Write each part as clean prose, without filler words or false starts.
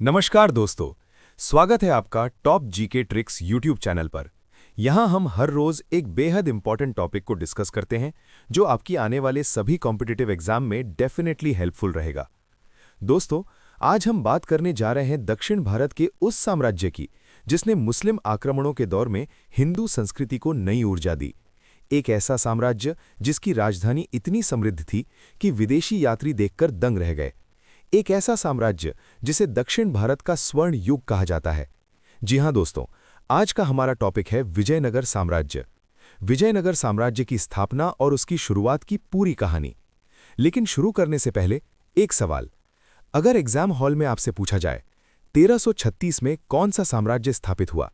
नमस्कार दोस्तों, स्वागत है आपका top GK tricks YouTube channel पर। यहाँ हम हर रोज एक बेहद इंपॉर्टेंट टॉपिक को डिस्कस करते हैं जो आपकी आने वाले सभी कॉम्पिटिटिव एग्जाम में डेफिनेटली हेल्पफुल रहेगा। दोस्तों, आज हम बात करने जा रहे हैं दक्षिण भारत के उस साम्राज्य की जिसने मुस्लिम आक्रमणों के दौर में हिंदू संस्कृति को नई ऊर्जा दी। एक ऐसा साम्राज्य जिसकी राजधानी इतनी समृद्ध थी कि विदेशी यात्री देखकर दंग रह गए। एक ऐसा साम्राज्य जिसे दक्षिण भारत का स्वर्ण युग कहा जाता है। जी हां दोस्तों, आज का हमारा टॉपिक है विजयनगर साम्राज्य। विजयनगर साम्राज्य की स्थापना और उसकी शुरुआत की पूरी कहानी। लेकिन शुरू करने से पहले एक सवाल। अगर एग्जाम हॉल में आपसे पूछा जाए 1336 में कौन सा साम्राज्य स्थापित हुआ,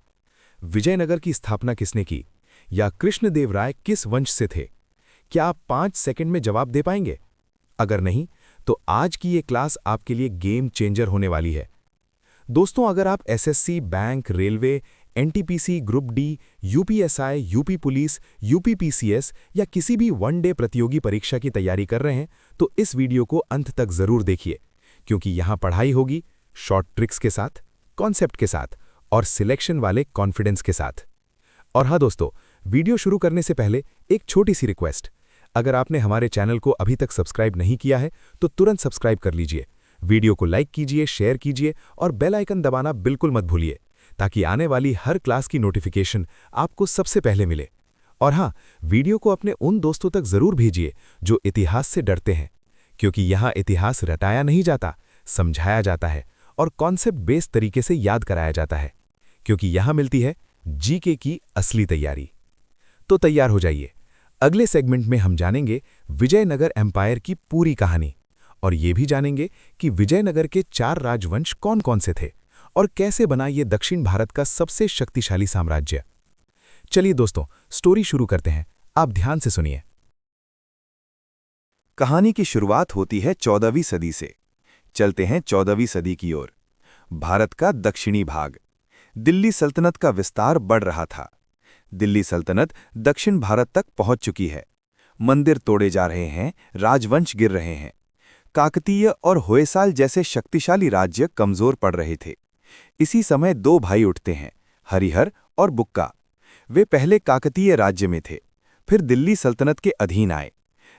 विजयनगर की स्थापना किसने की, या कृष्णदेव राय किस वंश से थे, क्या आप 5 सेकंड में जवाब दे पाएंगे? अगर नहीं, तो आज की ये क्लास आपके लिए गेम चेंजर होने वाली है। दोस्तों, अगर आप SSC, bank, railway, NTPC, group D, UPSI, UP police, UPPCS या किसी भी वन डे प्रतियोगी परीक्षा की तैयारी कर रहे हैं, तो इस वीडियो को अंत तक जरूर देखिए, क्योंकि यहां पढ़ाई होगी शॉर्ट ट्रिक्स के साथ, कॉन्सेप्ट के साथ और सिलेक्शन वाले कॉन्फिडेंस के साथ। और हाँ दोस्तों, वीडियो शुरू करने से पहले एक छोटी सी रिक्वेस्ट। अगर आपने हमारे चैनल को अभी तक सब्सक्राइब नहीं किया है तो तुरंत सब्सक्राइब कर लीजिए, वीडियो को लाइक कीजिए, शेयर कीजिए और बेल आइकन दबाना बिल्कुल मत भूलिए, ताकि आने वाली हर क्लास की नोटिफिकेशन आपको सबसे पहले मिले। और हाँ, वीडियो को अपने उन दोस्तों तक जरूर भेजिए जो इतिहास से डरते हैं, क्योंकि यहाँ इतिहास रटाया नहीं जाता, समझाया जाता है और कॉन्सेप्ट बेस्ड तरीके से याद कराया जाता है, क्योंकि यहाँ मिलती है जीके की असली तैयारी। तो तैयार हो जाइए। अगले सेगमेंट में हम जानेंगे विजयनगर एम्पायर की पूरी कहानी, और ये भी जानेंगे कि विजयनगर के 4 राजवंश कौन कौन से थे और कैसे बना ये दक्षिण भारत का सबसे शक्तिशाली साम्राज्य। चलिए दोस्तों, स्टोरी शुरू करते हैं। आप ध्यान से सुनिए। कहानी की शुरुआत होती है 14वीं सदी से। चलते हैं 14वीं सदी की ओर। भारत का दक्षिणी भाग, दिल्ली सल्तनत का विस्तार बढ़ रहा था। दिल्ली सल्तनत दक्षिण भारत तक पहुंच चुकी है। मंदिर तोड़े जा रहे हैं, राजवंश गिर रहे हैं। काकतीय और होयसाल जैसे शक्तिशाली राज्य कमजोर पड़ रहे थे। इसी समय 2 भाई उठते हैं, हरिहर और बुक्का। वे पहले काकतीय राज्य में थे, फिर दिल्ली सल्तनत के अधीन आए,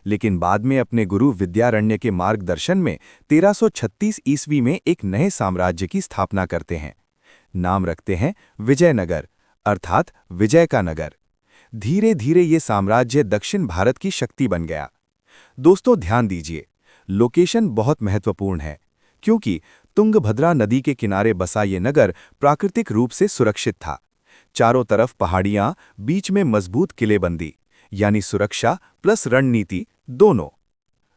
लेकिन बाद में अपने गुरु विद्यारण्य के मार्गदर्शन में 1336 ईस्वी में एक नए साम्राज्य की स्थापना करते हैं। नाम रखते हैं विजयनगर, अर्थात विजय का नगर। धीरे धीरे ये साम्राज्य दक्षिण भारत की शक्ति बन गया। दोस्तों ध्यान दीजिए, लोकेशन बहुत महत्वपूर्ण है, क्योंकि तुंगभद्रा नदी के किनारे बसा ये नगर प्राकृतिक रूप से सुरक्षित था। चारों तरफ पहाड़ियां, बीच में मजबूत किलेबंदी, यानी सुरक्षा प्लस रणनीति दोनों।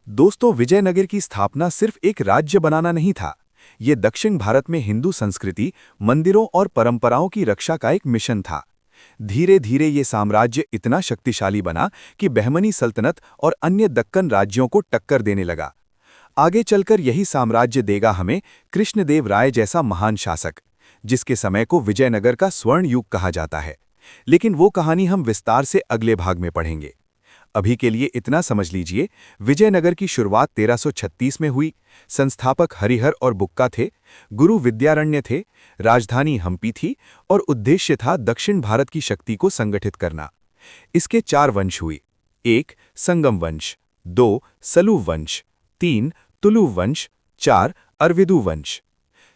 दोस्तों, विजयनगर की स्थापना सिर्फ एक राज्य बनाना नहीं था, ये दक्षिण भारत में हिंदू संस्कृति, मंदिरों और परंपराओं की रक्षा का एक मिशन था। धीरे धीरे ये साम्राज्य इतना शक्तिशाली बना कि बहमनी सल्तनत और अन्य दक्कन राज्यों को टक्कर देने लगा। आगे चलकर यही साम्राज्य देगा हमें कृष्णदेव राय जैसा महान शासक, जिसके समय को विजयनगर का स्वर्ण युग कहा जाता है। लेकिन वो कहानी हम विस्तार से अगले भाग में पढ़ेंगे। अभी के लिए इतना समझ लीजिए, विजयनगर की शुरुआत 1336 में हुई। संस्थापक हरिहर और बुक्का थे, गुरु विद्यारण्य थे, राजधानी हम्पी थी और उद्देश्य था दक्षिण भारत की शक्ति को संगठित करना। इसके 4 वंश हुए। 1 संगम वंश, 2 सलूव वंश, 3 तुलुव वंश, 4 अरविदु वंश।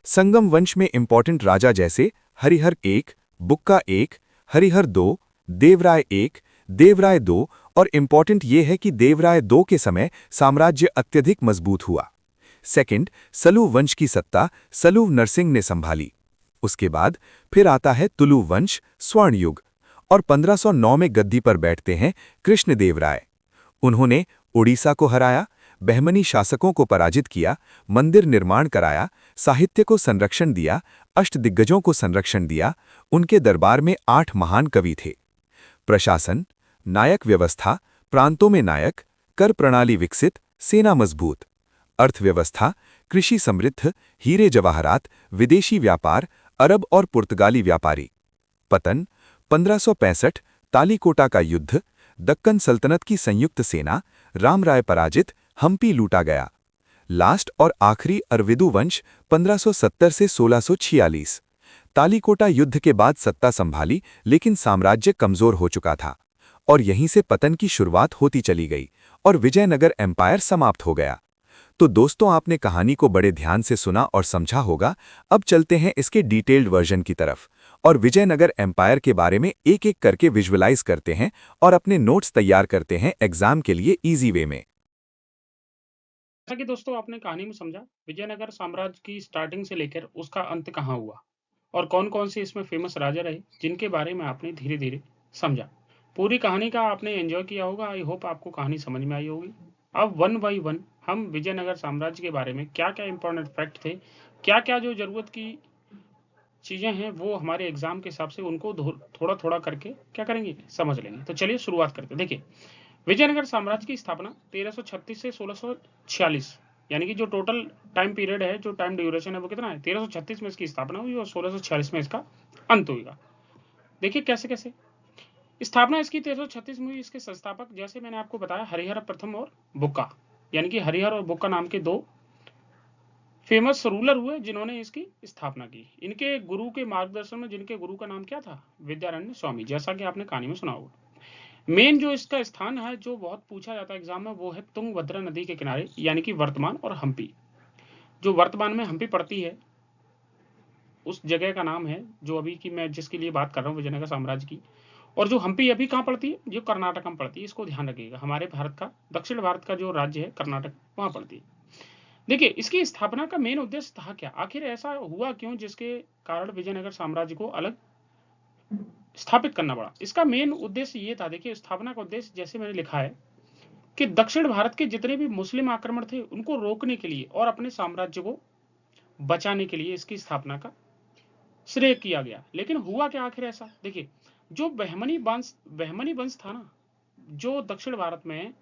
संगम वंश में इंपॉर्टेंट राजा जैसे हरिहर 1, बुक्का 1, हरिहर 2, देवराय 1, देवराय 2 और इंपॉर्टेंट ये है कि देवराय 2 के समय साम्राज्य अत्यधिक मजबूत हुआ। सेकंड, सलूव वंश की सत्ता सलूव नरसिंह ने संभाली। उसके बाद फिर आता है तुलुव वंश, स्वर्ण युग, और 1509 में गद्दी पर बैठते हैं कृष्णदेव राय। उन्होंने उड़ीसा को हराया, बहमनी शासकों को पराजित किया, मंदिर निर्माण कराया, साहित्य को संरक्षण दिया, अष्टदिग्गजों को संरक्षण दिया। उनके दरबार में 8 महान कवि थे। प्रशासन, नायक व्यवस्था, प्रांतों में नायक, कर प्रणाली विकसित, सेना मजबूत। अर्थव्यवस्था, कृषि समृद्ध, हीरे जवाहरात, विदेशी व्यापार, अरब और पुर्तगाली व्यापारी। पतन 1565, तालीकोटा का युद्ध, दक्कन सल्तनत की संयुक्त सेना, रामराय पराजित, हम्पी लूटा गया। लास्ट और आखिरी अरविदु वंश 1570 से 1646। तालीकोटा युद्ध के बाद सत्ता संभाली, लेकिन साम्राज्य कमजोर हो चुका था और यहीं से पतन की शुरुआत होती चली गई और विजयनगर एम्पायर समाप्त हो गया। तो दोस्तों, आपने कहानी को बड़े ध्यान से सुना और समझा होगा। अब चलते हैं इसके डिटेल्ड वर्जन की तरफ और विजयनगर एम्पायर के बारे में एक एक करके विजुअलाइज करते हैं और अपने नोट्स तैयार करते हैं एग्जाम के लिए इजी वे में। जैसा कि दोस्तों आपने कहानी में समझा, विजयनगर साम्राज्य की स्टार्टिंग से लेकर उसका अंत कहाँ हुआ और कौन-कौन से इसमें फेमस राजा रहे, जिनके बारे में आपने धीरे-धीरे समझा। पूरी कहानी का आपने एंजॉय किया होगा। आई होप आपको कहानी समझ में आई होगी। अब वन बाय वन हम विजयनगर साम्राज्य के बारे में क्या-क्या इंपॉर्टेंट फैक्ट थे, क्या-क्या जो ज़रूरत की चीज़ें हैं, वो हमारे एग्ज़ाम के हिसाब से उनको थोड़ा-थोड़ा करके क्या करेंगे, समझ लेंगे। तो चलिए शुरुआत करते हैं। देखिए, विजयनगर साम्राज्य की स्थापना 1336 से 1646, यानी कि जो टोटल टाइम पीरियड है, जो टाइम ड्यूरेशन है, वो कितना है? 1336 में इसकी स्थापना हुई और 1646 में इसका अंत होगा। देखिए कैसे-कैसे स्थापना इसकी 1336 में हुई। इसके संस्थापक, जैसे मैंने आपको बताया, हरिहर प्रथम और बुक्का, यानी कि हरिहर और बुक्का नाम के दो फेमस रूलर हुए जिन्होंने इसकी स्थापना की। इनके गुरु के मार्गदर्शन में, जिनके गुरु का नाम क्या था? विद्यारण्य स्वामी, जैसा कि आपने कहानी में सुना होगा। मेन जो इसका स्थान है, जो बहुत पूछा जाता है एग्जाम में, वो है तुंगभद्रा नदी के किनारे, यानी कि वर्तमान और हम्पी। जो वर्तमान में हम्पी पड़ती है, उस जगह का नाम है, जो अभी की मैं जिसके लिए बात कर रहा हूँ, विजयनगर साम्राज्य की। और जो हम्पी अभी कहाँ पड़ती है? जो कर्नाटक में पड़ती है। इसको ध्यान रखिएगा। हमारे भारत का, दक्षिण भारत का जो राज्य है कर्नाटक, वहां पड़ती है। देखिए, इसकी स्थापना का मेन उद्देश्य था क्या? आखिर ऐसा हुआ क्यों जिसके कारण विजयनगर साम्राज्य को अलग स्थापित करना पड़ा? इसका मेन उद्देश्य ये था। देखिए, स्थापना का उद्देश्य जैसे मैंने लिखा है कि दक्षिण भारत के जितने भी मुस्लिम आक्रमण थे, उनको रोकने के लिए और अपने साम्राज्य को बचाने के लिए इसकी स्थापना का श्रेय किया गया। लेकिन हुआ क्या आखिर ऐसा? देखिए, जो बहमनी वंश था ना, जो दक्षिण भारत में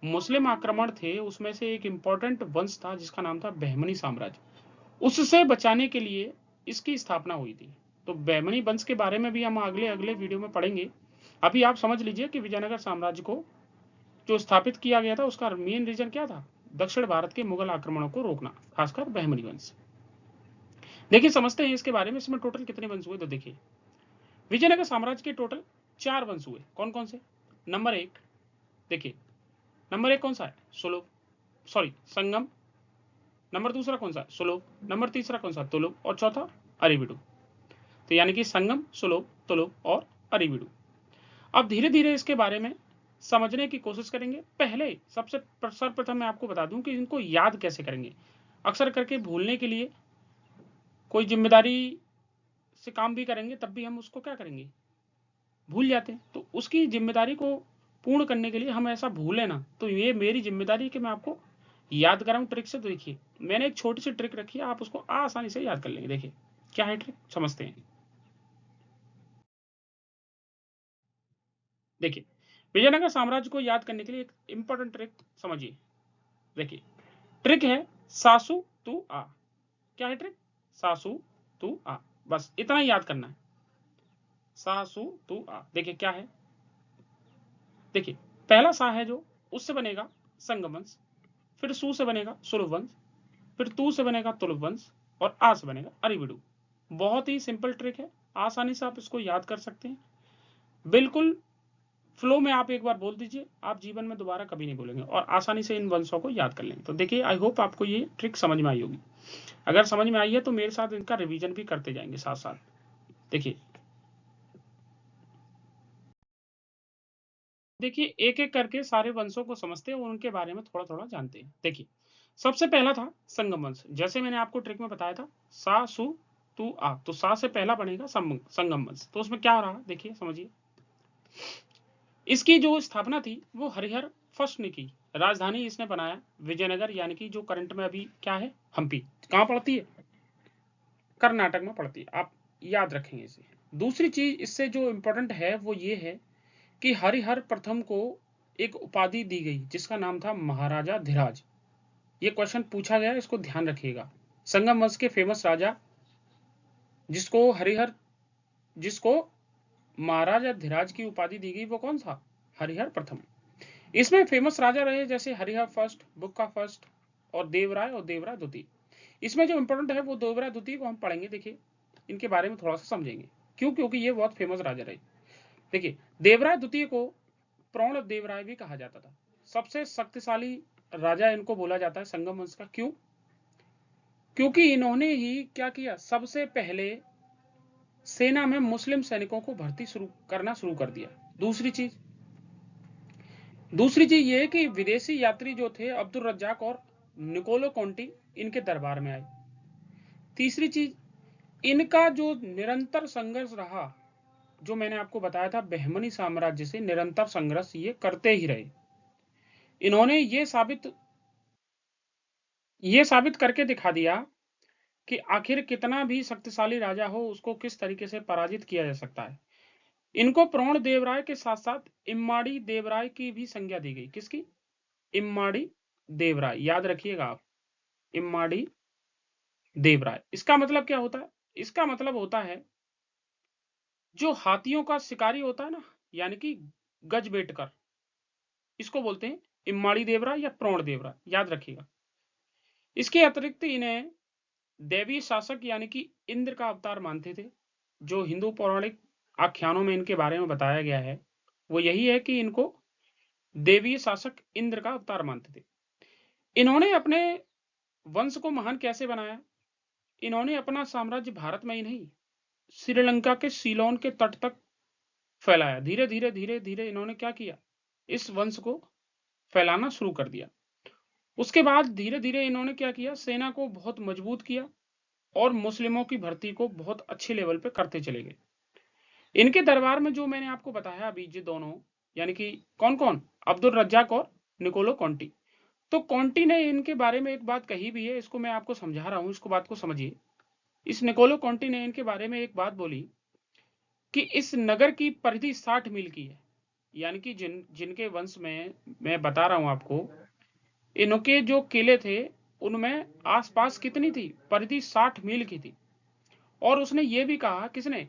मुस्लिम आक्रमण थे, उसमें से एक इंपॉर्टेंट वंश था जिसका नाम था बहमनी साम्राज्य। उससे बचाने के लिए इसकी स्थापना हुई थी। तो बहमनी वंश के बारे में भी हम अगले अगले वीडियो में पढ़ेंगे। अभी आप समझ लीजिए कि विजयनगर साम्राज्य को जो स्थापित किया गया था, उसका मेन रीजन क्या था? दक्षिण भारत के मुगल आक्रमणों को रोकना, खासकर बहमनी वंश। देखिए, समझते हैं इसके बारे में। इसमें टोटल कितने वंश हुए? तो देखिए, विजयनगर साम्राज्य के टोटल 4 वंश हुए। कौन कौन से? नंबर 1, देखिए, नंबर 1 कौन सा है? सुलभ, सॉरी, संगम। नंबर दूसरा कौन सा है? सुलभ। नंबर तीसरा कौन सा? तुलुभ। और चौथा अरिविडु। तो यानी कि संगम, सुलभ, तुलुभ और अरिविडु। अब धीरे धीरे इसके बारे में समझने की कोशिश करेंगे। पहले सबसे सर्वप्रथम मैं आपको बता दूं कि इनको याद कैसे करेंगे। अक्सर करके भूलने के लिए कोई जिम्मेदारी से काम भी करेंगे, तब भी हम उसको क्या करेंगे? भूल जाते हैं। तो उसकी जिम्मेदारी को पूर्ण करने के लिए हम ऐसा भूले ना, तो ये मेरी जिम्मेदारी है कि मैं आपको याद कराऊं ट्रिक से। तो देखिए, मैंने एक छोटी सी ट्रिक रखी है, आप उसको आसानी से याद कर लेंगे। देखिए क्या है ट्रिक, समझते हैं। देखिए, विजयनगर साम्राज्य को याद करने के लिए एक इंपॉर्टेंट ट्रिक समझिए। देखिए, ट्रिक है सासू तू आ। क्या है ट्रिक? सासू तू आ। बस इतना ही याद करना है, सासू तू आ। देखिए क्या है? देखिए, पहला सा है जो, उससे बनेगा संगम वंश, फिर सू से बनेगा सुलभ वंश, फिर तू से बनेगा तुलुभ वंश और आ से बनेगा अरिविडु। बहुत ही सिंपल ट्रिक है, आसानी से आप इसको याद कर सकते हैं। बिल्कुल फ्लो में आप एक बार बोल दीजिए, आप जीवन में दोबारा कभी नहीं बोलेंगे और आसानी से इन वंशों को याद कर लेंगे। तो देखिए, आई होप आपको ये ट्रिक समझ में आई होगी। अगर समझ में आई है तो मेरे साथ इनका रिवीजन भी करते जाएंगे साथ साथ। देखिए देखिए, एक एक करके सारे वंशों को समझते हैं और उनके बारे में थोड़ा थोड़ा जानते हैं। देखिए, सबसे पहला था संगम वंश। जैसे मैंने आपको ट्रिक में बताया था, सा सु तू आ, तो सा से पहला बनेगा संगम वंश। तो उसमें क्या रहा? देखिए समझिए, इसकी जो स्थापना थी वो हरिहर फर्स्ट ने की। राजधानी इसने बनाया विजयनगर, यानी कि जो करंट में अभी क्या है? हम्पी। कहाँ पड़ती है? कर्नाटक में पड़ती है। आप याद रखेंगे इसे। दूसरी चीज इससे जो इंपॉर्टेंट है वो ये है कि हरिहर प्रथम को एक उपाधि दी गई जिसका नाम था महाराजा धीराज। ये क्वेश्चन पूछा गया, इसको ध्यान रखिएगा। संगम वंश के फेमस राजा जिसको हरिहर जिसको महाराजा धीराज की उपाधि दी गई, वो कौन था? हरिहर प्रथम। इसमें फेमस राजा रहे जैसे हरिहर फर्स्ट, बुक्का फर्स्ट, और देवराय द्वितीय। इसमें जो इंपॉर्टेंट है वो देवराय द्वितीय को हम पढ़ेंगे। देखिए इनके बारे में थोड़ा सा समझेंगे, क्यों, क्योंकि ये बहुत फेमस राजा रहे। देखिए देवराय द्वितीय को प्रोण देवराय भी कहा जाता था। सबसे शक्तिशाली राजा इनको बोला जाता है संगम वंश का। क्यों? क्योंकि इन्होंने ही क्या किया, सबसे पहले सेना में मुस्लिम सैनिकों को भर्ती करना शुरू कर दिया। दूसरी चीज ये कि विदेशी यात्री जो थे अब्दुल रज्जाक और निकोलो कॉन्टी इनके दरबार में आए। तीसरी चीज, इनका जो निरंतर संघर्ष रहा, जो मैंने आपको बताया था बहमनी साम्राज्य से निरंतर संघर्ष ये करते ही रहे। इन्होंने ये साबित करके दिखा दिया कि आखिर कितना भी शक्तिशाली राजा हो उसको किस तरीके से पराजित किया जा सकता है। इनको प्रोण देवराय के साथ साथ इम्माड़ी देवराय की भी संज्ञा दी गई। किसकी? इम्माड़ी देवराय, याद रखिएगा आप, इम्माड़ी देवराय। इसका मतलब क्या होता है? इसका मतलब होता है जो हाथियों का शिकारी होता है ना, यानी कि गजबेटकर, इसको बोलते हैं इम्माड़ी देवराय या प्रोण देवराय, याद रखिएगा। इसके अतिरिक्त इन्हें देवी शासक यानी कि इंद्र का अवतार मानते थे। जो हिंदू पौराणिक आख्यानों में इनके बारे में बताया गया है वो यही है कि इनको देवी शासक इंद्र का अवतार मानते थे। इन्होंने अपने वंश को महान कैसे बनाया? इन्होंने अपना साम्राज्य भारत में ही नहीं, श्रीलंका के सीलोन के तट तक फैलाया। धीरे धीरे धीरे धीरे इन्होंने क्या किया, इस वंश को फैलाना शुरू कर दिया। उसके बाद धीरे धीरे इन्होंने क्या किया, सेना को बहुत मजबूत किया और मुस्लिमों की भर्ती को बहुत अच्छे लेवल पे करते चले गए। इनके दरबार में जो मैंने आपको बताया अभी, ये दोनों यानी कि कौन कौन, अब्दुल रज्जाक और निकोलो कॉन्टी। तो कॉन्टी ने इनके बारे में एक बात कही भी है, इसको मैं आपको समझा रहा हूं, इसको बात को समझिए। इस निकोलो कॉन्टी ने इनके बारे में एक बात बोली कि इस नगर की परिधि 60 मील की है। यानी कि जिनके वंश में मैं बता रहा हूं आपको, इनके जो किले थे उनमें आसपास कितनी थी, परिधि 60 मील की थी। और उसने ये भी कहा, किसने,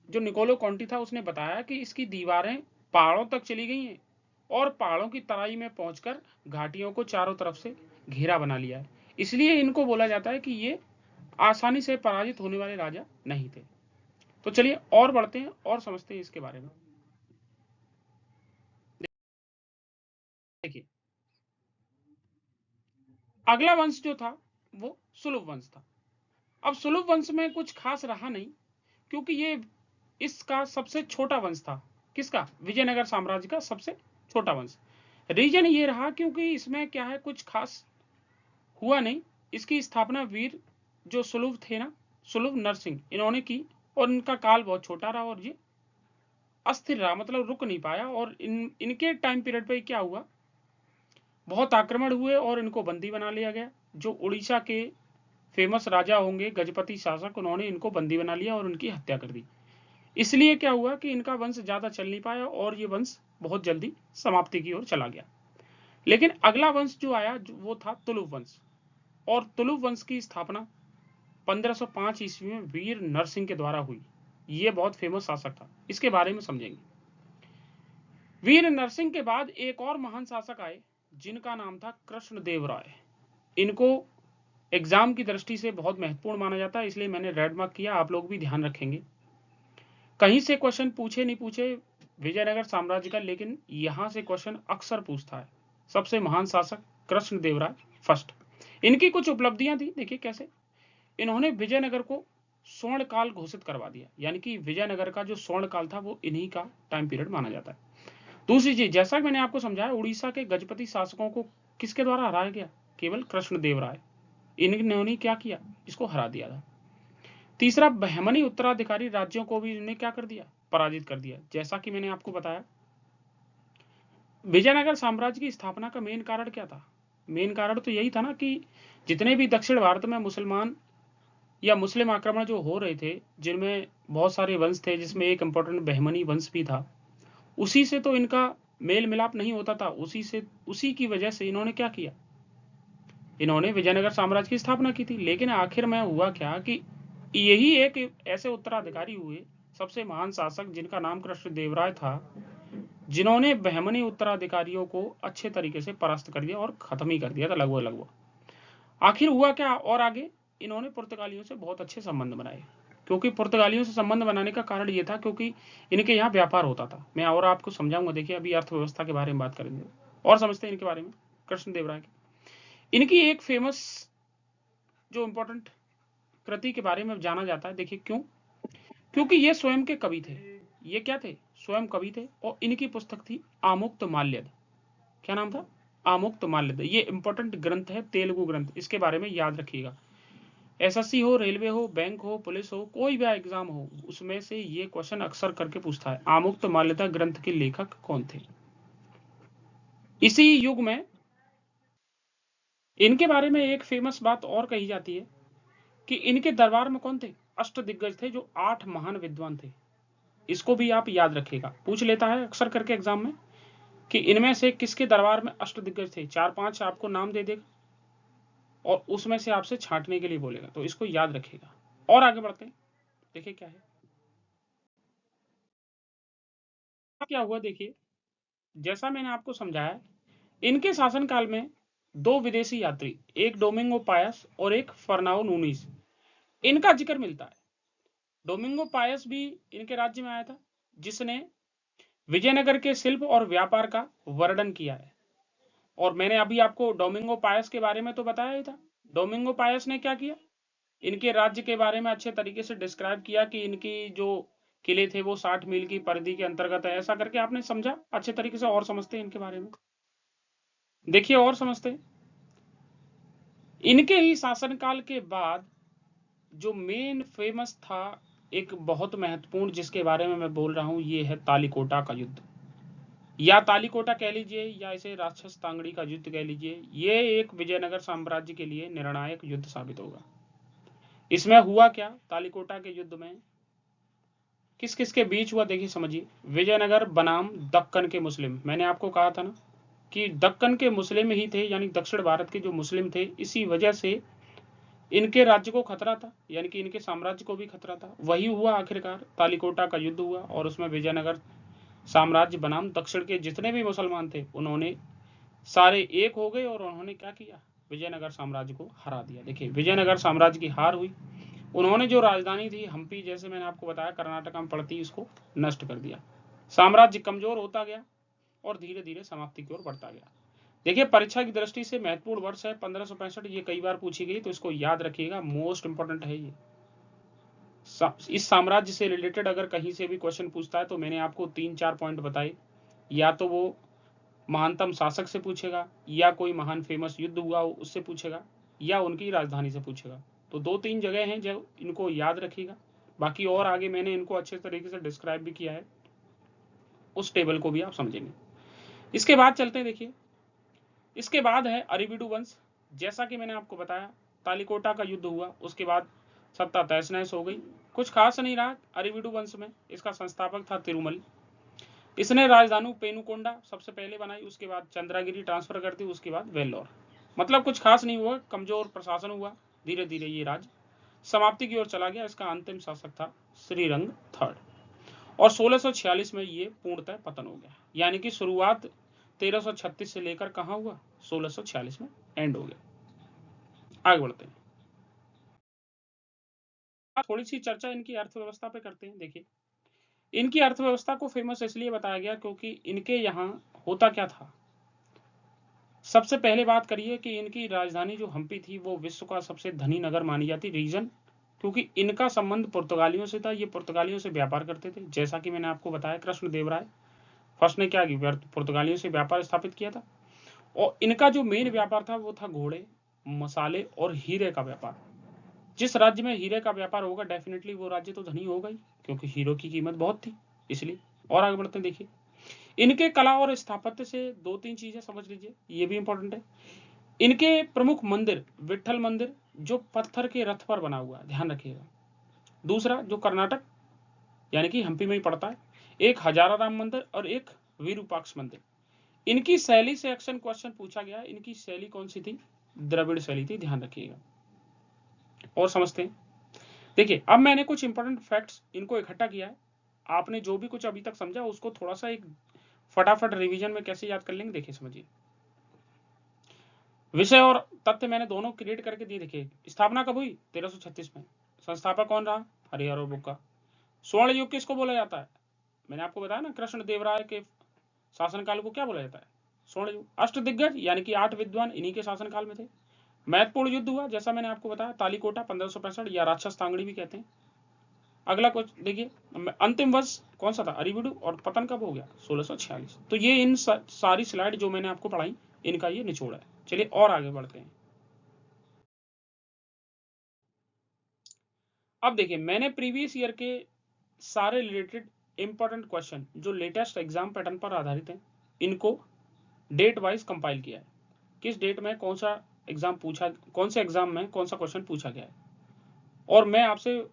जो निकोलो कॉन्टी था, उसने बताया कि इसकी दीवारें पहाड़ों तक चली गई हैं और पहाड़ों की तराई में पहुंचकर घाटियों को चारों तरफ से घेरा बना लिया है। इसलिए इनको बोला जाता है कि ये आसानी से पराजित होने वाले राजा नहीं थे। तो चलिए और बढ़ते हैं और समझते हैं इसके बारे में। देखिए अगला वंश जो था वो सुलभ वंश था। अब सुलभ वंश में कुछ खास रहा नहीं, क्योंकि ये इसका सबसे छोटा वंश था। किसका? विजयनगर साम्राज्य का सबसे छोटा वंश। रीजन ये रहा क्योंकि इसमें क्या है, कुछ खास हुआ नहीं। इसकी स्थापना वीर जो सुलभ थे ना, सुलभ नरसिंह, इन्होंने की और इनका काल बहुत छोटा रहा और ये अस्थिर रहा, मतलब रुक नहीं पाया। और इनके टाइम पीरियड पे क्या हुआ, बहुत आक्रमण हुए और इनको बंदी बना लिया गया। जो उड़ीसा के फेमस राजा होंगे गजपति शासक, उन्होंने इनको बंदी बना लिया और उनकी हत्या कर दी। इसलिए क्या हुआ कि इनका वंश ज्यादा चल नहीं पाया और ये वंश बहुत जल्दी समाप्ति की ओर चला गया। लेकिन अगला वंश जो आया वो था तुलुप वंश। और तुलुप वंश की स्थापना 1505 ईस्वी में वीर नरसिंह के द्वारा हुई। ये बहुत फेमस शासक था, इसके बारे में समझेंगे। वीर नरसिंह के बाद एक और महान शासक आए जिनका नाम था कृष्णदेव राय। इनको एग्जाम की दृष्टि से बहुत महत्वपूर्ण माना जाता है, इसलिए मैंने रेड मार्क किया, आप लोग भी ध्यान रखेंगे। कहीं से क्वेश्चन पूछे नहीं पूछे विजयनगर साम्राज्य का, लेकिन यहां से क्वेश्चन अक्सर पूछता है। सबसे महान शासक कृष्णदेव राय फर्स्ट। इनकी कुछ उपलब्धियां थी, देखिए कैसे। इन्होंने विजयनगर को स्वर्ण काल घोषित करवा दिया, यानी कि विजयनगर का जो स्वर्ण काल था वो इन्हीं का टाइम पीरियड माना जाता है। दूसरी चीज, जैसा कि मैंने आपको समझाया, उड़ीसा के गजपति शासकों को किसके द्वारा हराया गया? केवल कृष्णदेव राय। इन्होंने क्या किया, इसको हरा दिया था। तीसरा, बहमनी उत्तराधिकारी राज्यों को भी इन्होंने क्या कर दिया, पराजित कर दिया। जैसा कि मैंने आपको बताया, विजयनगर साम्राज्य की स्थापना का मेन कारण क्या था? मेन कारण तो यही था ना कि जितने भी दक्षिण भारत में मुसलमान या मुस्लिम आक्रमण जो हो रहे थे, जिनमें बहुत सारे वंश थे, जिसमें एक इंपॉर्टेंट बहमनी वंश भी था, उसी से तो इनका मेल मिलाप नहीं होता था। उसी की वजह से इन्होंने क्या किया, इन्होंने विजयनगर साम्राज्य की स्थापना की थी। लेकिन आखिर में हुआ क्या कि यही एक ऐसे उत्तराधिकारी हुए, सबसे महान शासक जिनका नाम कृष्णदेव राय था, जिन्होंने बहमनी उत्तराधिकारियों को अच्छे तरीके से परास्त कर दिया और खत्म ही कर दिया था लगभग लगभग। आखिर हुआ क्या और आगे इन्होंने पुर्तगालियों से बहुत अच्छे संबंध बनाए, क्योंकि पुर्तगालियों से संबंध बनाने का कारण ये था क्योंकि इनके यहाँ व्यापार होता था। मैं और आपको समझाऊंगा। देखिए अभी अर्थव्यवस्था के बारे में बात करेंगे और समझते हैं इनके बारे में। कृष्णदेवराय की इनकी एक फेमस जो इंपॉर्टेंट कृति के बारे में जाना जाता है। देखिए क्यों? क्योंकि ये स्वयं के कवि थे। ये क्या थे? स्वयं कवि थे। और इनकी पुस्तक थी आमुक्त माल्यद। क्या नाम था? आमुक्त माल्यद। ये इंपॉर्टेंट ग्रंथ है, तेलुगु ग्रंथ। इसके बारे में याद रखिएगा। एसएससी हो, रेलवे हो, बैंक हो, पुलिस हो, कोई भी एग्जाम हो, उसमें से ये क्वेश्चन अक्सर करके पूछता है, आमुक्त माल्यदा ग्रंथ के लेखक कौन थे? इसी युग में इनके बारे में एक फेमस बात और कही जाती है कि इनके दरबार में कौन थे? अष्ट दिग्गज थे, जो 8 महान विद्वान थे। इसको भी आप याद रखिएगा, पूछ लेता है अक्सर करके एग्जाम में कि इनमें से किसके दरबार में अष्ट दिग्गज थे। 4-5 आपको नाम दे देगा और उसमें से आपसे छांटने के लिए बोलेगा, तो इसको याद रखिएगा। और आगे बढ़ते हैं। देखिए क्या है, क्या हुआ। देखिए जैसा मैंने आपको समझाया, इनके शासनकाल में 2 विदेशी यात्री, एक डोमिंगो पायस और एक फर्नाओ नूनीज, इनका जिक्र मिलता है। डोमिंगो पायस भी इनके राज्य में आया था, जिसने विजयनगर के शिल्प और व्यापार का वर्णन किया है। और मैंने अभी आपको डोमिंगो पायस के बारे में तो बताया ही था। डोमिंगो पायस ने क्या किया? इनके राज्य के बारे में अच्छे तरीके से डिस्क्राइब किया कि इनकी जो किले थे वो 60 मील की परिधि के अंतर्गत है। ऐसा करके आपने समझा अच्छे तरीके से। और समझते हैं इनके बारे में। देखिए और समझते हैं। इनके ही शासनकाल के बाद जो मेन फेमस था, एक बहुत महत्वपूर्ण, जिसके बारे में मैं बोल रहा हूं, ये है तालिकोटा का युद्ध, या तालिकोटा कह लीजिए, या इसे राक्षस तांगड़ी का युद्ध कह लीजिए। ये एक विजयनगर साम्राज्य के लिए निर्णायक युद्ध साबित होगा। इसमें हुआ क्या तालिकोटा के युद्ध में? किस किस के बीच हुआ? देखिए समझिए। विजयनगर बनाम दक्कन के मुस्लिम। मैंने आपको कहा था ना कि दक्कन के मुस्लिम ही थे, यानी दक्षिण भारत के जो मुस्लिम थे, इसी वजह से इनके राज्य को खतरा था, यानी कि इनके साम्राज्य को भी खतरा था। वही हुआ आखिरकार, तालिकोटा का युद्ध हुआ और उसमें विजयनगर साम्राज्य बनाम दक्षिण के जितने भी मुसलमान थे, उन्होंने सारे एक हो गए और उन्होंने क्या किया? विजयनगर साम्राज्य को हरा दिया। देखिए विजयनगर साम्राज्य की हार हुई। उन्होंने जो राजधानी थी हम्पी, जैसे मैंने आपको बताया कर्नाटक में पड़ती, इसको नष्ट कर दिया। साम्राज्य कमजोर होता गया और धीरे धीरे समाप्ति की ओर बढ़ता गया। देखिए परीक्षा की दृष्टि से महत्वपूर्ण वर्ष है 1565। ये कई बार पूछी गई, तो इसको याद रखिएगा, मोस्ट इंपॉर्टेंट है ये। इस साम्राज्य से रिलेटेड अगर कहीं से भी क्वेश्चन पूछता है तो मैंने आपको 3-4 पॉइंट बताए। या तो वो महानतम शासक से पूछेगा, या कोई महान फेमस युद्ध हुआ हो उससे पूछेगा, या उनकी राजधानी से पूछेगा। तो 2-3 जगह हैं जो इनको याद रखिएगा। बाकी और आगे मैंने इनको अच्छे तरीके से डिस्क्राइब भी किया है, उस टेबल को भी आप समझेंगे। इसके बाद चलते हैं। देखिए इसके बाद है अरिविडु वंश। जैसा कि मैंने आपको बताया, तालिकोटा का युद्ध हुआ, उसके बाद सत्ता तहस नहस हो गई, कुछ खास नहीं रहा अरिविडु वंश में। इसका संस्थापक था तिरुमल। इसने राजधानी पेनुकोंडा सबसे पहले बनाई, उसके बाद चंद्रागिरी ट्रांसफर कर दी, उसके बाद वेल्लोर। मतलब कुछ खास नहीं हुआ, कमजोर प्रशासन हुआ। धीरे धीरे ये राज्य समाप्ति की ओर चला गया। इसका अंतिम शासक था श्रीरंग थर्ड, और 1646 में ये पूर्णतः पतन हो गया। यानी कि शुरुआत 1336 से लेकर कहां हुआ? 1646 में एंड हो गया। आगे बढ़ते हैं। थोड़ी सी चर्चा इनकी अर्थव्यवस्था पे करते हैं। देखिए इनकी अर्थव्यवस्था को फेमस इसलिए बताया गया क्योंकि इनके यहाँ होता क्या था। सबसे पहले बात करिए कि इनकी राजधानी जो हम्पी थी वो विश्व का सबसे धनी नगर मानी जाती, रीजन, क्योंकि इनका संबंध पुर्तगालियों से था। ये पुर्तगालियों से व्यापार करते थे। जैसा कि मैंने आपको बताया, कृष्णदेवराय फर्स्ट ने क्या किया? पुर्तगालियों से व्यापार स्थापित किया था। और इनका जो मेन व्यापार था वो था घोड़े, मसाले और हीरे का व्यापार। जिस राज्य में हीरे का व्यापार होगा डेफिनेटली वो राज्य तो धनी होगा ही, क्योंकि हीरो की कीमत बहुत थी, इसलिए। और आगे बढ़ते हैं। देखिए इनके कला और स्थापत्य से 2-3 चीजें समझ लीजिए, ये भी इंपॉर्टेंट है। इनके प्रमुख मंदिर, विठल मंदिर जो पत्थर के रथ पर बना हुआ है, ध्यान रखिएगा। दूसरा जो कर्नाटक यानी कि हम्पी में ही पड़ता है, एक हजाराराम मंदिर और एक विरूपाक्ष मंदिर। इनकी शैली से एक्शन क्वेश्चन पूछा गया। इनकी शैली कौन सी थी? द्रविड़ शैली थी, ध्यान रखिएगा। और समझते हैं। देखिए अब मैंने कुछ इंपॉर्टेंट फैक्ट्स इनको इकट्ठा किया है। आपने जो भी कुछ अभी तक समझा उसको थोड़ा सा एक फटाफट रिवीजन में कैसे याद कर लेंगे, देखिए समझिए। विषय और तथ्य मैंने दोनों क्रिएट करके दिए। देखिए, स्थापना कब हुई? 1336 में। संस्थापक कौन रहा? हरिहर और बुक्का। स्वर्ण युग किसको बोला जाता है? मैंने आपको बताया ना, कृष्ण देव राय के शासनकाल को क्या बोला जाता है? स्वर्ण युग। अष्ट दिग्गज यानी कि 8 विद्वान इन्हीं के शासनकाल में थे। महत्वपूर्ण युद्ध हुआ जैसा मैंने आपको बताया, तालीकोटा 1565 या राक्षस तांगड़ी भी कहते हैं। अगला क्वेश्चन देखिए, अंतिम वर्ष कौन सा था? अरिविडू। और पतन कब हो गया? 1646। तो ये इन सारी स्लाइड जो मैंने आपको पढ़ाई, इनका ये निचोड़ है। चलिए और आगे बढ़ते हैं। अब देखिए, मैंने प्रीवियस ईयर के सारे रिलेटेड इंपॉर्टेंट क्वेश्चन जो लेटेस्ट एग्जाम पैटर्न पर आधारित हैं, इनको डेट वाइज कंपाइल किया है। किस डेट में कौन सा एग्जाम पूछा, कौन से एग्जाम में कौन सा क्वेश्चन पूछा गया है। और मैं आपसे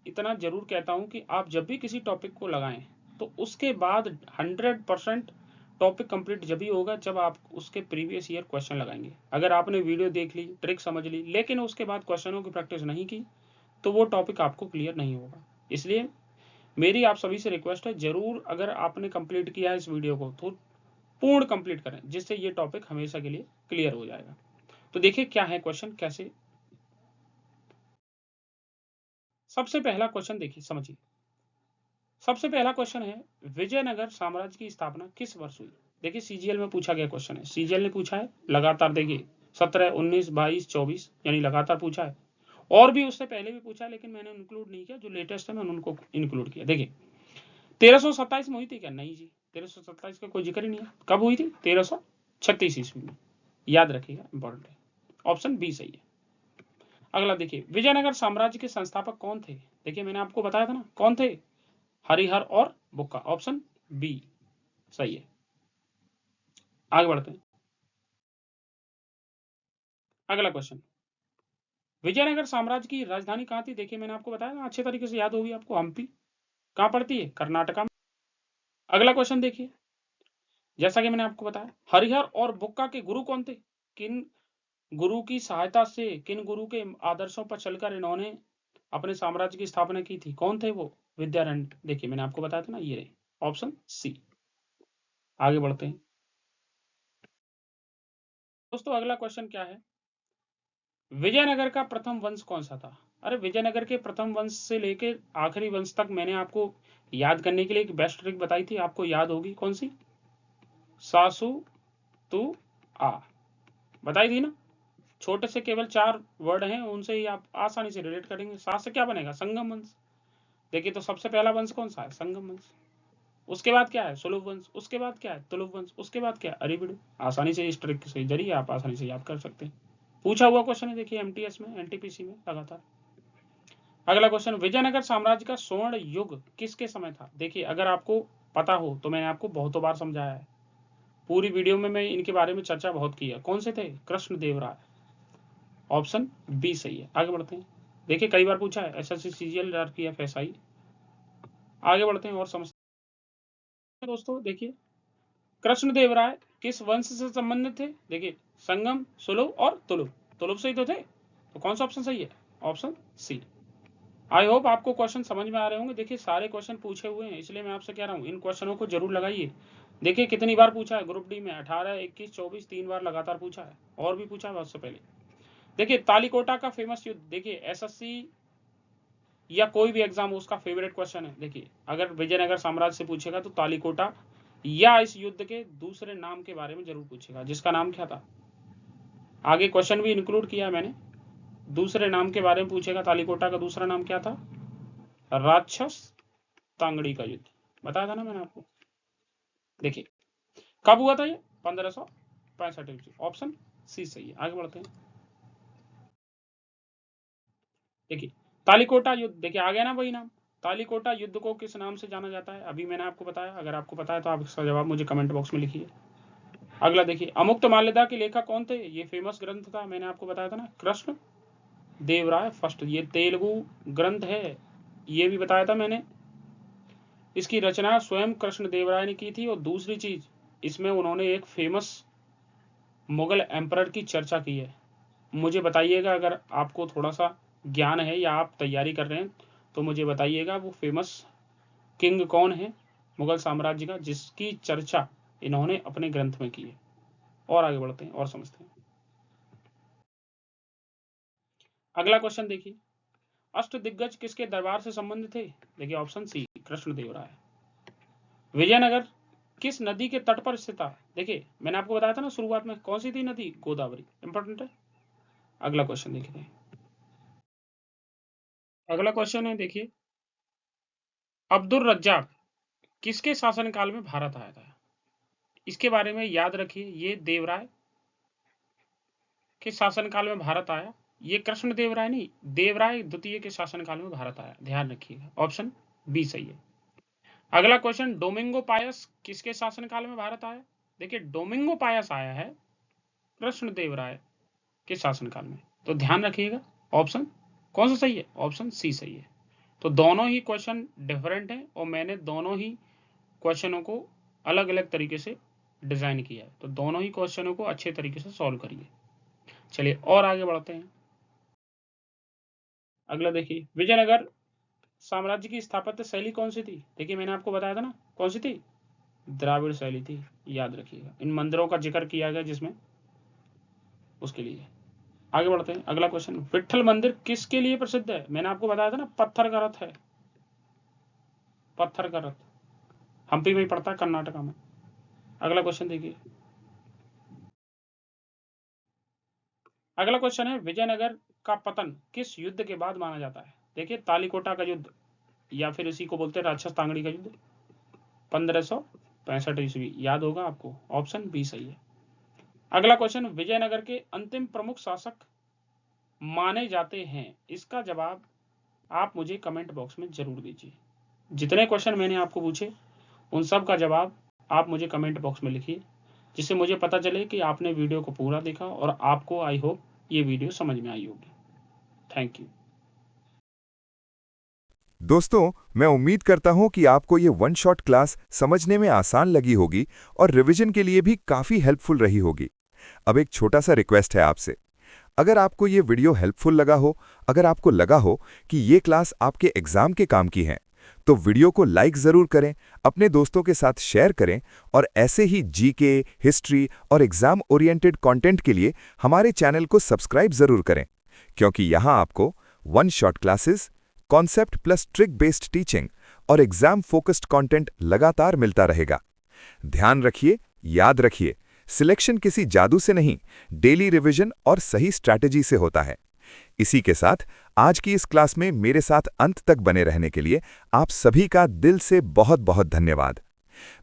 इतना जरूर कहता हूं कि आप जब भी किसी टॉपिक को लगाएं तो उसके बाद 100% टॉपिक कंप्लीट जब ही होगा जब आप उसके प्रीवियस ईयर क्वेश्चन लगाएंगे। अगर आपने वीडियो देख ली, ट्रिक समझ ली, लेकिन उसके बाद क्वेश्चनों की प्रैक्टिस नहीं की, तो वो टॉपिक आपको क्लियर नहीं होगा। इसलिए मेरी आप सभी से रिक्वेस्ट है, जरूर अगर आपने कंप्लीट किया है इस वीडियो को तो पूर्ण कंप्लीट करें, जिससे ये टॉपिक हमेशा के लिए क्लियर हो जाएगा। तो देखिए क्या है क्वेश्चन, कैसे। सबसे पहला क्वेश्चन देखिए, समझिए। सबसे पहला क्वेश्चन है, विजयनगर साम्राज्य की स्थापना किस वर्ष हुई? देखिए, सीजीएल में पूछा गया क्वेश्चन है। सीजीएल ने पूछा है लगातार, देखिए 17, 19, 22, 24 यानी लगातार पूछा है। और भी उससे पहले भी पूछा है, लेकिन मैंने इंक्लूड नहीं किया। जो लेटेस्ट है मैंने उनको इंक्लूड किया। देखिए, 1327 में हुई थी क्या? नहीं जी, 1327 का कोई जिक्र ही नहीं है। कब हुई थी? 1336 ईस्वी में। याद रखिएगा, इंपॉर्टेंट है। ऑप्शन बी सही है। अगला देखिए, विजयनगर साम्राज्य के संस्थापक कौन थे? देखिए, मैंने आपको बताया था ना, कौन थे? हरिहर और बुक्का। ऑप्शन बी सही है। आगे बढ़ते हैं। अगला क्वेश्चन, विजयनगर साम्राज्य की राजधानी कहां थी? देखिए, मैंने आपको बताया ना, अच्छे तरीके से याद होगी आपको, हम्पी। कहां पड़ती है? कर्नाटका में। अगला क्वेश्चन देखिए, जैसा कि मैंने आपको बताया, हरिहर और बुक्का के गुरु कौन थे? किन गुरु की सहायता से, किन गुरु के आदर्शों पर चलकर इन्होंने अपने साम्राज्य की स्थापना की थी? कौन थे वो? विद्यारण्य। देखिए, मैंने आपको बताया था ना, ये रहे ऑप्शन सी। आगे बढ़ते हैं दोस्तों। अगला क्वेश्चन क्या है, विजयनगर का प्रथम वंश कौन सा था? अरे, विजयनगर के प्रथम वंश से लेकर आखिरी वंश तक मैंने आपको याद करने के लिए एक बेस्ट ट्रिक बताई थी, आपको याद होगी। कौन सी? सासु तू आ, बताई थी ना। छोटे से केवल 4 वर्ड हैं, उनसे ही आप आसानी से रिलेट करेंगे। सास से क्या बनेगा? संगम वंश। देखिए, तो सबसे पहला वंश कौन सा है? संगम वंश। उसके बाद क्या है? सुलभ वंश। उसके बाद क्या है? तुलुभ वंश। उसके बाद क्या है? अरिबिडु। आसानी से इस ट्रिक के जरिए आप आसानी से याद कर सकते हैं। पूछा हुआ क्वेश्चन है, देखिए एमटीएस में, एनटीपीसी में लगातार। अगला क्वेश्चन, विजयनगर साम्राज्य का स्वर्ण युग किसके समय था? देखिए, अगर आपको पता हो तो मैंने आपको बहुतों बार समझाया है, पूरी वीडियो में मैं इनके बारे में चर्चा बहुत की है। कौन से थे? कृष्ण देव राय। ऑप्शन बी सही है। आगे बढ़ते हैं। देखिए, कई बार पूछा है, एसएससी, सीजीएल, आरपीएफ, एसआई। आगे बढ़ते हैं और समझते हैं दोस्तों। देखिए, कृष्ण देव राय किस वंश से संबंधित थे? देखिए, संगम, सुलभ और तुलुभ। तुलुभ से ही तो थे, तो कौन सा ऑप्शन सही है? Option C. आई होप आपको क्वेश्चन समझ में आ रहे होंगे। देखिए, सारे क्वेश्चन पूछे हुए हैं, इसलिए मैं आपसे कह रहा हूँ इन क्वेश्चनों को जरूर लगाइए। देखिए, कितनी बार पूछा है ग्रुप डी में, 18, 21, 24, 3 बार लगातार पूछा है। और भी पूछा है उससे पहले। देखिए, तालीकोटा का फेमस युद्ध, देखिए एसएससी या कोई भी एग्जाम हो उसका फेवरेट क्वेश्चन है। देखिए, अगर विजयनगर साम्राज्य से पूछेगा तो तालीकोटा या इस युद्ध के दूसरे नाम के बारे में जरूर पूछेगा, जिसका नाम क्या था। आगे क्वेश्चन भी इंक्लूड किया है मैंने, दूसरे नाम के बारे में पूछेगा। तालीकोटा का दूसरा नाम क्या था? राक्षस तांगड़ी का युद्ध। बताया था ना मैंने आपको। देखिए, कब हुआ था ये? 1565। ऑप्शन सी सही है। आगे बढ़ते हैं। देखिए, तालीकोटा युद्ध, देखिए आ गया ना वही नाम। तालीकोटा युद्ध को किस नाम से जाना जाता है? अभी मैंने आपको बताया। अगर आपको पता है तो आप इसका जवाब मुझे कमेंट बॉक्स में लिखिए। अगला देखिए, अमुक्त माल्यदा के लेखक कौन थे? ये फेमस ग्रंथ था, मैंने आपको बताया था ना, कृष्ण देव राय फर्स्ट। ये तेलुगु ग्रंथ है, ये भी बताया था मैंने। इसकी रचना स्वयं कृष्ण देव राय ने की थी। और दूसरी चीज, इसमें उन्होंने एक फेमस मुगल एम्परर की चर्चा की है। मुझे बताइएगा, अगर आपको थोड़ा सा ज्ञान है या आप तैयारी कर रहे हैं तो मुझे बताइएगा, वो फेमस किंग कौन है मुगल साम्राज्य का, जिसकी चर्चा इन्होंने अपने ग्रंथ में की है। और आगे बढ़ते हैं और समझते हैं। अगला क्वेश्चन देखिए, अष्टदिग्गज किसके दरबार से संबंधित थे? देखिए ऑप्शन सी, कृष्णदेवराय। विजयनगर किस नदी के तट पर स्थित था? देखिए मैंने आपको बताया था ना शुरुआत में, कौन सी थी नदी? गोदावरी। इंपॉर्टेंट है। अगला क्वेश्चन देखते हैं। अगला क्वेश्चन है देखिए, अब्दुल रज्जाक किसके शासनकाल में भारत आया था? इसके बारे में याद रखिए, ये देवराय के शासनकाल में भारत आया। ये कृष्णदेवराय नहीं, देवराय द्वितीय के शासनकाल में भारत आया, ध्यान रखिएगा। ऑप्शन बी सही है। अगला क्वेश्चन, डोमिंगो पायस किसके शासनकाल में भारत आया? देखिए डोमिंगो पायस आया है कृष्णदेवराय के शासनकाल में, तो ध्यान रखिएगा। ऑप्शन कौन सा सही है? ऑप्शन सी सही है। तो दोनों ही क्वेश्चन डिफरेंट हैं और मैंने दोनों ही क्वेश्चनों को अलग अलग तरीके से डिजाइन किया है, तो दोनों ही क्वेश्चनों को अच्छे तरीके से सॉल्व करिए। चलिए और आगे बढ़ते हैं। अगला देखिए, विजयनगर साम्राज्य की स्थापत्य शैली कौन सी थी? देखिए मैंने आपको बताया था ना, कौन सी थी? द्राविड़ शैली थी, याद रखिएगा। इन मंदिरों का जिक्र किया गया जिसमें, उसके लिए। आगे बढ़ते हैं। अगला क्वेश्चन, विट्ठल मंदिर किसके लिए प्रसिद्ध है? मैंने आपको बताया था ना, पत्थर का रथ है, पत्थर का रथ, हम्पी में ही पड़ता है, कर्नाटका में। अगला क्वेश्चन देखिए, अगला क्वेश्चन है, विजयनगर का पतन किस युद्ध के बाद माना जाता है? देखिए तालीकोटा का युद्ध, या फिर इसी को बोलते हैं राक्षस तांगड़ी का युद्ध, 1565 ईस्वी, याद होगा आपको। ऑप्शन बी सही है। अगला क्वेश्चन, विजयनगर के अंतिम प्रमुख शासक माने जाते हैं, इसका जवाब आप मुझे कमेंट बॉक्स में जरूर दीजिए। जितने क्वेश्चन मैंने आपको पूछे उन सब का जवाब आप मुझे कमेंट बॉक्स में लिखिए, जिससे मुझे पता चले कि आपने वीडियो को पूरा देखा और आपको आई होप ये वीडियो समझ में आई होगी। Thank you. दोस्तों, मैं उम्मीद करता हूं कि आपको ये वन शॉट क्लास समझने में आसान लगी होगी और रिवीजन के लिए भी काफ़ी हेल्पफुल रही होगी। अब एक छोटा सा रिक्वेस्ट है आपसे, अगर आपको ये वीडियो हेल्पफुल लगा हो, अगर आपको लगा हो कि ये क्लास आपके एग्जाम के काम की है, तो वीडियो को लाइक ज़रूर करें, अपने दोस्तों के साथ शेयर करें और ऐसे ही जीके, हिस्ट्री और एग्जाम ओरिएंटेड कंटेंट के लिए हमारे चैनल को सब्सक्राइब ज़रूर करें, क्योंकि यहाँ आपको one shot classes, concept plus trick based teaching और एग्जाम फोकस्ड कंटेंट लगातार मिलता रहेगा। ध्यान रखिए, याद रखिए, सिलेक्शन किसी जादू से नहीं, डेली रिवीजन और सही स्ट्रैटेजी से होता है। इसी के साथ आज की इस क्लास में मेरे साथ अंत तक बने रहने के लिए आप सभी का दिल से बहुत बहुत धन्यवाद।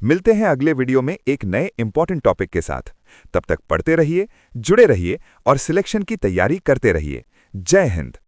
मिलते हैं अगले वीडियो में एक नए इंपॉर्टेंट टॉपिक के साथ। तब तक पढ़ते रहिए, जुड़े रहिए और सिलेक्शन की तैयारी करते रहिए। जय हिंद।